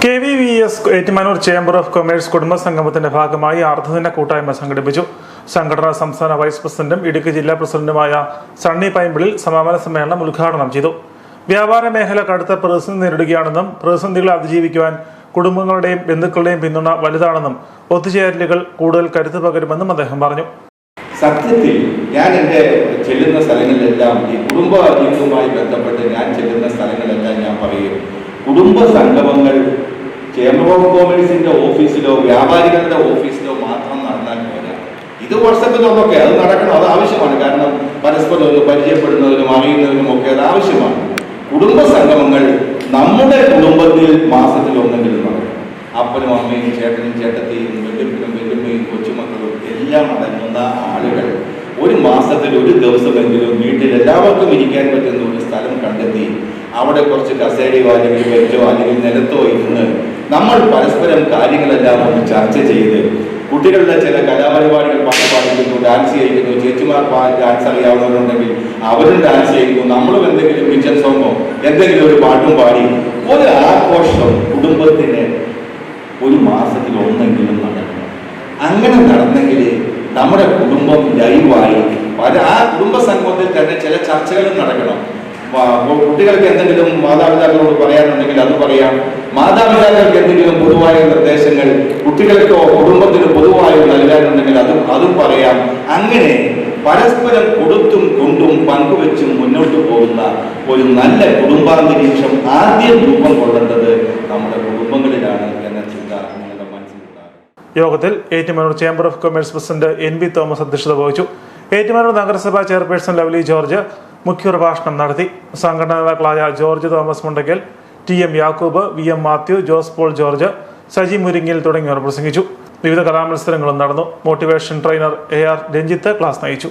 KVVS Ettumanoor chamber of commerce കുടുംബ സംഗമത്തിന്റെ ഭാഗമായി അർദ്ധദിന കൂട്ടായ്മ സംഘടിപ്പിച്ചു. സംഘടനാ സംസ്ഥാന വൈസ് പ്രസിഡന്റും ഇടുക്കി ജില്ലാ പ്രസിഡന്റുമായ സണ്ണി പൈമ്പിളിൽ സമാപന സമ്മേളനം ഉദ്ഘാടനം ചെയ്തു. വ്യാപാര മേഖല കടുത്ത പ്രതിസന്ധി നേരിടുകയാണെന്നും പ്രതിസന്ധികളെ അതിജീവിക്കുവാൻ കുടുംബങ്ങളുടെയും ബന്ധുക്കളുടെയും പിന്തുണ വലുതാണെന്നും ഒത്തുചേരലുകൾ കൂടുതൽ കരുത്ത് പകരുമെന്നും അദ്ദേഹം പറഞ്ഞു. സത്യത്തിൽ ഞാൻ എൻ്റെ ചെല്ലുന്ന സ്ഥലങ്ങളിലെല്ലാം ഈ കുടുംബ ജീവിതവുമായി ബന്ധപ്പെട്ട് ഞാൻ ചെല്ലുന്ന സ്ഥലങ്ങളെല്ലാം ഞാൻ പറയും, കുടുംബ സംഗമങ്ങൾ ചേംബർ ഓഫ് കൊമേഴ്സിന്റെ ഓഫീസിലോ വ്യാപാരികളുടെ ഓഫീസിലോ മാത്രം നടന്നാൽ പോരാ. ഇത് വാട്സപ്പിലൊക്കെ അത് നടക്കണം, അത് ആവശ്യമാണ്. കാരണം പരസ്പരം ഒരു പരിചയപ്പെടുന്നതിനും അറിയുന്നതിനും ഒക്കെ അത് ആവശ്യമാണ്. കുടുംബ സംഗമങ്ങൾ നമ്മുടെ കുടുംബത്തിൽ മാസത്തിൽ ഒന്നെങ്കിലും നടക്കും. അപ്പനും അമ്മയും ചേട്ടനും ചേട്ടത്തിയും വെല്ലുപ്പിനും വെല്ലുമ്മയും കൊച്ചുമക്കളും എല്ലാം അടങ്ങുന്ന ആളുകൾ ഒരു മാസത്തിൽ ഒരു ദിവസമെങ്കിലും വീട്ടിൽ എല്ലാവർക്കും ഇരിക്കാൻ പറ്റുന്ന ഒരു സ്ഥലം കണ്ടെത്തി അവിടെ കുറച്ച് കസേരയോ അല്ലെങ്കിൽ ബെഞ്ചോ അല്ലെങ്കിൽ നിലത്തോ ഇരുന്ന് നമ്മൾ പരസ്പരം കാര്യങ്ങളെല്ലാം ഒന്ന് ചർച്ച ചെയ്ത് കുട്ടികളുടെ ചില കലാപരിപാടികൾ പാട്ട് പാടിക്കുന്നു, ഡാൻസ് ചെയ്യിക്കുന്നു, ചേച്ചിമാർ ഡാൻസ് അറിയാവുന്നവരുണ്ടെങ്കിൽ അവരും ഡാൻസ് ചെയ്യുന്നു, നമ്മളും എന്തെങ്കിലും കിച്ചൺ സോങ്ങോ എന്തെങ്കിലും ഒരു പാട്ടും പാടി ഒരു ആഘോഷം കുടുംബത്തിന് ഒരു മാസത്തിൽ ഒന്നെങ്കിലും നടക്കണം. അങ്ങനെ നടന്നെങ്കിൽ നമ്മുടെ കുടുംബം ലൈവായി ആ കുടുംബ സംഗമത്തിൽ തന്നെ ചില ചർച്ചകളും നടക്കണം. കുട്ടികൾക്ക് എന്തെങ്കിലും മാതാപിതാക്കളോട് പറയാനുണ്ടെങ്കിൽ അത് പറയാം. മാതാപിതാക്കൾക്ക് എന്തെങ്കിലും പൊതുവായ നിർദ്ദേശങ്ങൾ കുട്ടികൾക്കോ കുടുംബത്തിന് പൊതുവായി നൽകാനുണ്ടെങ്കിൽ അതും പറയാം. അങ്ങനെ പരസ്പരം കൊടുത്തും കൊണ്ടും പങ്കുവെച്ചും മുന്നോട്ട് പോകുന്ന ഒരു നല്ല കുടുംബാന്തരീക്ഷം ആദ്യം രൂപം കൊള്ളേണ്ടത് നമ്മുടെ കുടുംബങ്ങളിലാണ് എന്ന ചിന്ത നിങ്ങളുടെ മനസ്സിലുണ്ടാകും. യോഗത്തിൽ Ettumanoor chamber of commerce president NB Thomas അധ്യക്ഷത വഹിച്ചു. ഏറ്റുമാനൂർ നഗരസഭാ ചെയർപേഴ്സൺ ലവ്ലി ജോർജ് മുഖ്യപ്രഭാഷണം നടത്തി. സംഘടനാ നേതാക്കളായ ജോർജ് തോമസ് മുണ്ടക്കൽ, TM യാക്കൂബ്, VM മാത്യു, ജോസ് പോൾ ജോർജ്, സജി മുരിങ്ങിൽ തുടങ്ങിയവർ പ്രസംഗിച്ചു. വിവിധ കലാമത്സരങ്ങളും നടന്നു. Motivation trainer AR Ranjith class നയിച്ചു.